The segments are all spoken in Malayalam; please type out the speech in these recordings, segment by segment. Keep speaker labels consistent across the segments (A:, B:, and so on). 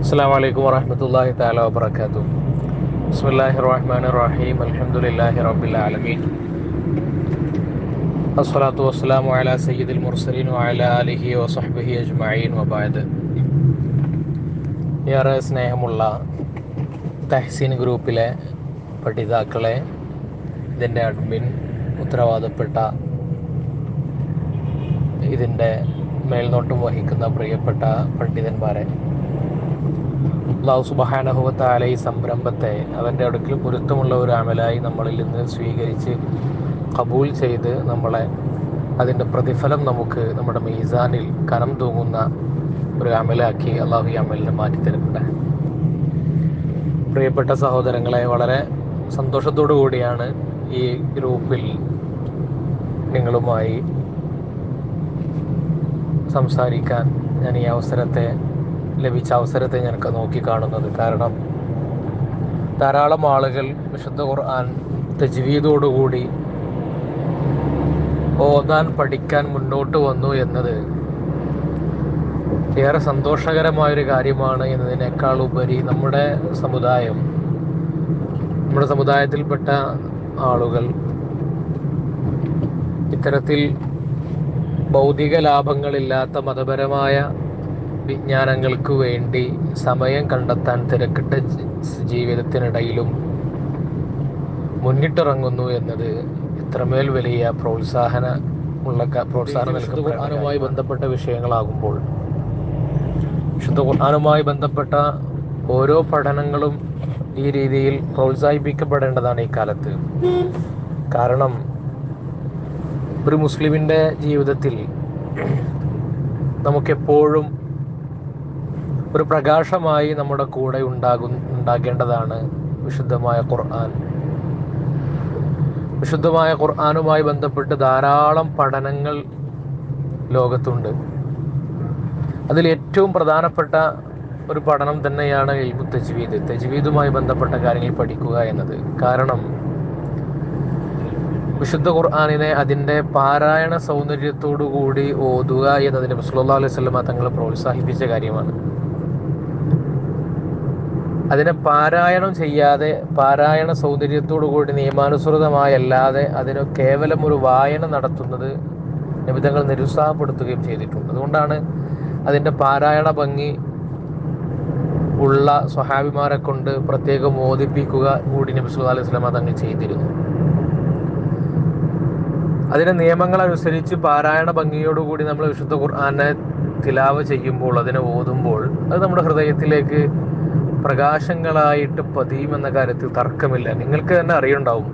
A: അസ്സലാമു അലൈക്കും വറഹ്മത്തുള്ളാഹി തആല വബറകാതുഹു. ബിസ്മില്ലാഹിർ റഹ്മാനിർ റഹീം. അൽഹംദുലില്ലാഹി റബ്ബിൽ ആലമീൻ. അസ്സലാത്തു വസ്സലാമു അലാ സയ്യിദിൽ മുർസലീൻ വഅലാ ആലിഹി വസഹ്ബിഹി അജ്മഈൻ വബഅദ്. ഏറെ സ്നേഹമുള്ള തഹ്സീൻ ഗ്രൂപ്പിലെ പഠിതാക്കളെ, ഇതിൻ്റെ അഡ്മിൻ, ഉത്തരവാദപ്പെട്ട ഇതിൻ്റെ മേൽനോട്ടം വഹിക്കുന്ന പ്രിയപ്പെട്ട പണ്ഡിതന്മാരെ, അല്ലാഹു സുബ്ഹാനഹു വ തആല ഈ സംരംഭത്തെ അവൻ്റെ അടുക്കൽ പൊരുത്തമുള്ള ഒരു അമലായി നമ്മളിൽ നിന്ന് സ്വീകരിച്ച് ഖബൂൽ ചെയ്ത് നമ്മളെ അതിൻ്റെ പ്രതിഫലം നമുക്ക് നമ്മുടെ മീസാനിൽ കനം തൂങ്ങുന്ന ഒരു അമലാക്കി അല്ലാഹു ഈ അമലിനെ മാറ്റിത്തരട്ടെ. പ്രിയപ്പെട്ട സഹോദരങ്ങളെ, വളരെ സന്തോഷത്തോടു കൂടിയാണ് ഈ ഗ്രൂപ്പിൽ നിങ്ങളുമായി സംസാരിക്കാൻ ഞാൻ ഈ ലഭിച്ച അവസരത്തെ ഞാനൊക്കെ നോക്കിക്കാണുന്നത്. കാരണം ധാരാളം ആളുകൾ വിശുദ്ധ ഖുർആൻ തജ്വീദോടുകൂടി ഓതാൻ പഠിക്കാൻ മുന്നോട്ട് വന്നു എന്നത് ഏറെ സന്തോഷകരമായൊരു കാര്യമാണ് എന്നതിനേക്കാൾ ഉപരി നമ്മുടെ സമുദായത്തിൽപ്പെട്ട ആളുകൾ ഇത്തരത്തിൽ ഭൗതിക ലാഭങ്ങളില്ലാത്ത മതപരമായ വിജ്ഞാനങ്ങൾക്ക് വേണ്ടി സമയം കണ്ടെത്താൻ തിരക്കിട്ട ജീവിതത്തിനിടയിലും മുന്നിട്ടിറങ്ങുന്നു എന്നത് ഇത്രമേൽ വലിയ പ്രോത്സാഹനം നൽകുന്ന ഖുർആനുമായി ബന്ധപ്പെട്ട വിഷയങ്ങളാകുമ്പോൾ, വിശുദ്ധ ഖുർആനുമായി ബന്ധപ്പെട്ട ഓരോ പഠനങ്ങളും ഈ രീതിയിൽ പ്രോത്സാഹിപ്പിക്കപ്പെടേണ്ടതാണ് ഈ കാലത്ത്. കാരണം ഒരു മുസ്ലിമിൻ്റെ ജീവിതത്തിൽ നമുക്കെപ്പോഴും ഒരു പ്രകാശമായി നമ്മുടെ കൂടെ ഉണ്ടാകേണ്ടതാണ് വിശുദ്ധമായ ഖുർആൻ. വിശുദ്ധമായ ഖുർആനുമായി ബന്ധപ്പെട്ട് ധാരാളം പഠനങ്ങൾ ലോകത്തുണ്ട്. അതിൽ ഏറ്റവും പ്രധാനപ്പെട്ട ഒരു പഠനം തന്നെയാണ് ഇൽമു തജ്വീദ്, തജ്വീദുമായി ബന്ധപ്പെട്ട കാര്യങ്ങൾ പഠിക്കുക എന്നത്. കാരണം വിശുദ്ധ ഖുർആനിനെ അതിൻ്റെ പാരായണ സൗന്ദര്യത്തോടു കൂടി ഓതുക എന്നതിന് നബി സല്ലല്ലാഹു അലൈഹി വസല്ലം തങ്ങൾ പ്രോത്സാഹിപ്പിച്ച കാര്യമാണ്. അതിനെ പാരായണം ചെയ്യാതെ, പാരായണ സൗന്ദര്യത്തോടു കൂടി നിയമാനുസൃതമായല്ലാതെ അതിന് കേവലം ഒരു വായന നടത്തുന്നത് നബി തങ്ങൾ നിരുത്സാഹപ്പെടുത്തുകയും ചെയ്തിട്ടുണ്ട്. അതുകൊണ്ടാണ് അതിൻ്റെ പാരായണ ഭംഗി ഉള്ള സ്വഹാബിമാരെ കൊണ്ട് പ്രത്യേകം ഓതിപ്പിക്കുക കൂടി നബി സല്ലല്ലാഹു അലൈഹി വസല്ലം തങ്ങൾ ചെയ്തിരുന്നു. അതിൻ്റെ നിയമങ്ങളനുസരിച്ച് പാരായണ ഭംഗിയോടുകൂടി നമ്മൾ വിശുദ്ധ ഖുർആനെ തിലാവ ചെയ്യുമ്പോൾ, അതിനെ ഓതുമ്പോൾ, അത് നമ്മുടെ ഹൃദയത്തിലേക്ക് പ്രകാശങ്ങളായിട്ട് പതിയുമെന്ന കാര്യത്തിൽ തർക്കമില്ല. നിങ്ങൾക്ക് തന്നെ അറിയുണ്ടാവും,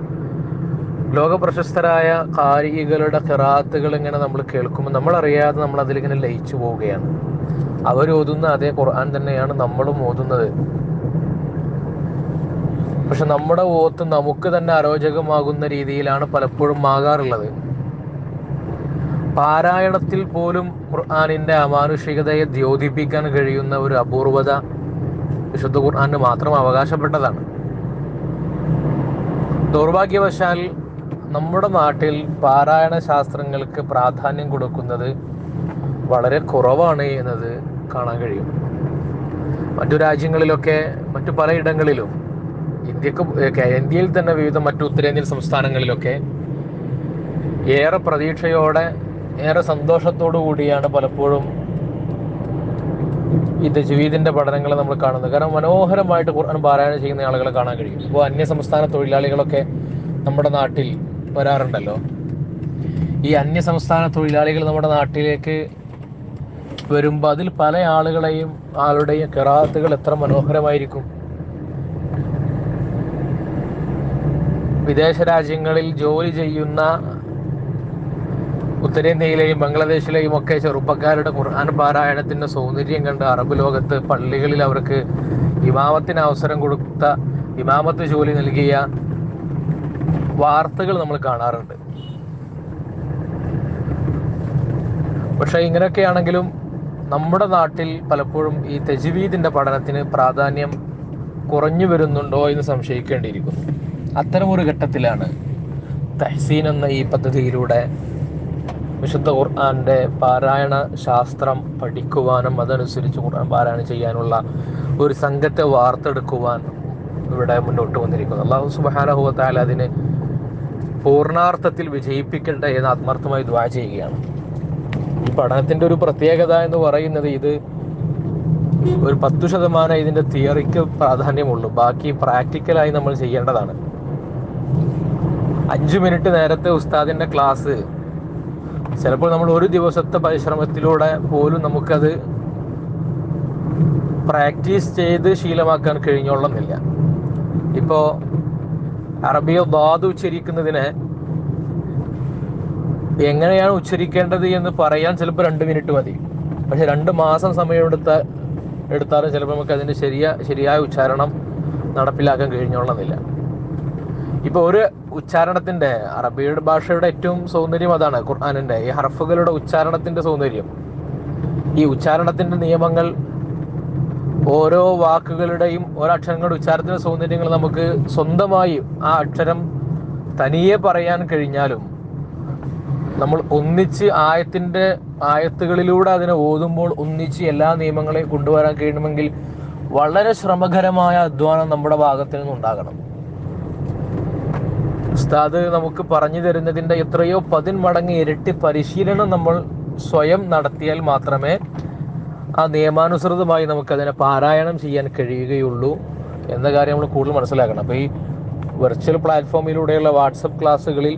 A: ലോക പ്രശസ്തരായ ഖാരികളുടെ ഖിറാഅത്തുകൾ ഇങ്ങനെ നമ്മൾ കേൾക്കുമ്പോൾ നമ്മളറിയാതെ നമ്മൾ അതിലിങ്ങനെ ലയിച്ചു പോവുകയാണ്. അവരോതുന്ന അതേ ഖുർആൻ തന്നെയാണ് നമ്മളും ഓതുന്നത്. പക്ഷെ നമ്മുടെ ഓത്ത് നമുക്ക് തന്നെ അരോചകമാകുന്ന രീതിയിലാണ് പലപ്പോഴും ആകാറുള്ളത്. പാരായണത്തിൽ പോലും ഖുർആനിൻ്റെ അമാനുഷികതയെ ദ്യോതിപ്പിക്കാൻ കഴിയുന്ന ഒരു അപൂർവത വിശുദ്ധ ഖുർആന് മാത്രം അവകാശപ്പെട്ടതാണ്. ദൗർഭാഗ്യവശാൽ നമ്മുടെ നാട്ടിൽ പാരായണ ശാസ്ത്രങ്ങൾക്ക് പ്രാധാന്യം കൊടുക്കുന്നത് വളരെ കുറവാണ് എന്നത് കാണാൻ കഴിയും. മറ്റു രാജ്യങ്ങളിലൊക്കെ, മറ്റു പലയിടങ്ങളിലും, ഇന്ത്യയിൽ തന്നെ വിവിധ മറ്റു ഉത്തരേന്ത്യൻ സംസ്ഥാനങ്ങളിലൊക്കെ ഏറെ പ്രതീക്ഷയോടെ, ഏറെ സന്തോഷത്തോടു കൂടിയാണ് പലപ്പോഴും ഈ തജ്വീദിന്റെ പഠനങ്ങൾ നമ്മൾ കാണുന്നത്. കാരണം മനോഹരമായിട്ട് ഖുർആൻ പാരായണം ചെയ്യുന്ന ആളുകളെ കാണാൻ കഴിയും. ഇപ്പോൾ അന്യസംസ്ഥാന തൊഴിലാളികളൊക്കെ നമ്മുടെ നാട്ടിൽ വരാറുണ്ടല്ലോ. ഈ അന്യസംസ്ഥാന തൊഴിലാളികൾ നമ്മുടെ നാട്ടിലേക്ക് വരുമ്പോൾ അതിൽ പല ആളുടെയും ഖിറാഅത്തുകൾ എത്ര മനോഹരമായിരിക്കും. വിദേശ രാജ്യങ്ങളിൽ ജോലി ചെയ്യുന്ന ഉത്തരേന്ത്യയിലെയും ബംഗ്ലാദേശിലെയും ഒക്കെ ചെറുപ്പക്കാരുടെ ഖുർആൻ പാരായണത്തിൻ്റെ സൗന്ദര്യം കണ്ട് അറബ് ലോകത്ത് പള്ളികളിൽ അവർക്ക് ഇമാമത്തിന് അവസരം കൊടുത്ത, ഇമാമത്ത് ജോലി നൽകിയ വാർത്തകൾ നമ്മൾ കാണാറുണ്ട്. പക്ഷെ ഇങ്ങനെയൊക്കെയാണെങ്കിലും നമ്മുടെ നാട്ടിൽ പലപ്പോഴും ഈ തജ്വീദിൻ്റെ പഠനത്തിന് പ്രാധാന്യം കുറഞ്ഞു വരുന്നുണ്ടോ എന്ന് സംശയിക്കേണ്ടിയിരിക്കുന്നു. അത്തരമൊരു ഘട്ടത്തിലാണ് തഹ്സീൻ എന്ന ഈ പദ്ധതിയിലൂടെ വിശുദ്ധ ഖുർആന്റെ പാരായണ ശാസ്ത്രം പഠിക്കുവാനും അതനുസരിച്ച് ഖുർആൻ പാരായണം ചെയ്യാനുള്ള ഒരു സംഘത്തെ വാർത്തെടുക്കുവാൻ ഇവിടെ മുന്നോട്ട് വന്നിരിക്കുന്നു. അല്ലാഹു സുബ്ഹാനഹു വ തആല അതിനെ പൂർണ്ണാർത്ഥത്തിൽ വിജയിപ്പിക്കട്ടെ എന്ന് ആത്മാർത്ഥമായി ദുആ ചെയ്യുകയാണ്. ഈ പഠനത്തിൻ്റെ ഒരു പ്രത്യേകത എന്ന് പറയുന്നത് ഇത് ഒരു 10% ഇതിൻ്റെ തിയറിക്ക് പ്രാധാന്യമുള്ളൂ, ബാക്കി പ്രാക്ടിക്കലായി നമ്മൾ ചെയ്യേണ്ടതാണ്. 5 മിനിറ്റ് നേരത്തെ ഉസ്താദിൻ്റെ ക്ലാസ് ചിലപ്പോൾ നമ്മൾ ഒരു ദിവസത്തെ പരിശ്രമത്തിലൂടെ പോലും നമുക്കത് പ്രാക്ടീസ് ചെയ്ത് ശീലമാക്കാൻ കഴിഞ്ഞോളുന്നില്ല. ഇപ്പോൾ അറബിയോ ദാദ് ഉച്ചരിക്കുന്നതിനെ എങ്ങനെയാണ് ഉച്ചരിക്കേണ്ടത് എന്ന് പറയാൻ ചിലപ്പോൾ 2 മിനിറ്റ് മതി. പക്ഷെ 2 മാസം സമയം എടുത്താലും ചിലപ്പോൾ നമുക്ക് അതിൻ്റെ ശരിയായ ഉച്ചാരണം നടപ്പിലാക്കാൻ കഴിഞ്ഞോളുന്നില്ല. ഇപ്പോൾ ഒരു ഉച്ചാരണത്തിൻ്റെ, അറബിയുടെ ഭാഷയുടെ ഏറ്റവും സൗന്ദര്യം അതാണ്, ഖുർആനിൻ്റെ ഈ ഹർഫുകളുടെ ഉച്ചാരണത്തിൻ്റെ സൗന്ദര്യം. ഈ ഉച്ചാരണത്തിൻ്റെ നിയമങ്ങൾ, ഓരോ വാക്കുകളുടെയും ഓരോ അക്ഷരങ്ങളുടെ ഉച്ചാരണത്തിൻ്റെ സൗന്ദര്യങ്ങൾ നമുക്ക് സ്വന്തമായി ആ അക്ഷരം തനിയെ പറയാൻ കഴിഞ്ഞാലും നമ്മൾ ഒന്നിച്ച് ആയത്തുകളിലൂടെ അതിനെ ഓതുമ്പോൾ ഒന്നിച്ച് എല്ലാ നിയമങ്ങളെയും കൊണ്ടുവരാൻ കഴിയണമെങ്കിൽ വളരെ ശ്രമകരമായ അധ്വാനം നമ്മുടെ ഭാഗത്ത് നിന്നുണ്ടാകണം. ഉസ്താദ് നമുക്ക് പറഞ്ഞു തരുന്നതിൻ്റെ എത്രയോ 10 മടങ്ങ് ഇരട്ടി പരിശീലനം നമ്മൾ സ്വയം നടത്തിയാൽ മാത്രമേ ആ നിയമാനുസൃതമായി നമുക്കതിനെ പാരായണം ചെയ്യാൻ കഴിയുകയുള്ളൂ എന്ന കാര്യം നമ്മൾ കൂടുതൽ മനസ്സിലാക്കണം. അപ്പോൾ ഈ വെർച്വൽ പ്ലാറ്റ്ഫോമിലൂടെയുള്ള വാട്സപ്പ് ക്ലാസ്സുകളിൽ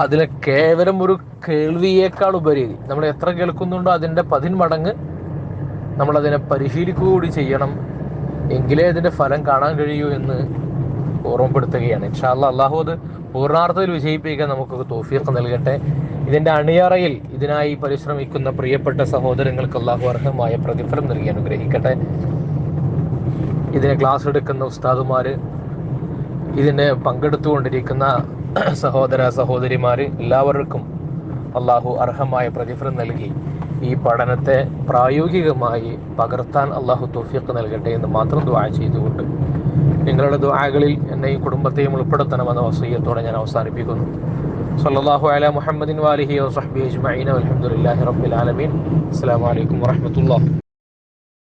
A: അതിനെ കേവലം ഒരു കേൾവിയേക്കാൾ ഉപരി നമ്മൾ എത്ര കേൾക്കുന്നുണ്ടോ അതിൻ്റെ 10 മടങ്ങ് നമ്മളതിനെ പരിശീലിക്കുക കൂടി ചെയ്യണം, എങ്കിലേ അതിൻ്റെ ഫലം കാണാൻ കഴിയൂ എന്ന് ഓർമ്മപ്പെടുത്തുകയാണ്. ഇൻഷാ അല്ലാഹ് അള്ളാഹു അത് പൂർണ്ണാർത്ഥത്തിൽ വിജയിപ്പിക്കാൻ നമുക്കൊക്കെ തൗഫീഖ് നൽകട്ടെ. ഇതിൻ്റെ അണിയറയിൽ ഇതിനായി പരിശ്രമിക്കുന്ന പ്രിയപ്പെട്ട സഹോദരങ്ങൾക്ക് അള്ളാഹു അർഹമായ പ്രതിഫലം നൽകി അനുഗ്രഹിക്കട്ടെ. ഇതിനെ ക്ലാസ് എടുക്കുന്ന ഉസ്താദുമാർ, ഇതിനെ പങ്കെടുത്തുകൊണ്ടിരിക്കുന്ന സഹോദര സഹോദരിമാർ, എല്ലാവർക്കും അള്ളാഹു അർഹമായ പ്രതിഫലം നൽകി ഈ പഠനത്തെ പ്രായോഗികമായി പകർത്താൻ അള്ളാഹു തൗഫീഖ് നൽകട്ടെ എന്ന് മാത്രം ദുആ ചെയ്തുകൊണ്ട് നിങ്ങളുടെ ദുആകളിൽ എന്നെയും കുടുംബത്തെയും ഉൾപ്പെടുത്തണമെന്ന വസിയ്യത്തോടെ ഞാൻ അവസാനിപ്പിക്കുന്നു. സല്ലല്ലാഹു അലാ മുഹമ്മദിൻ വഅലിഹി വസഹ്ബിഹി അജ്മഈൻ വൽഹംദുലില്ലാഹി റബ്ബിൽ ആലമീൻ. അസ്സലാമു അലൈക്കും വറഹ്മത്തുള്ളാഹി.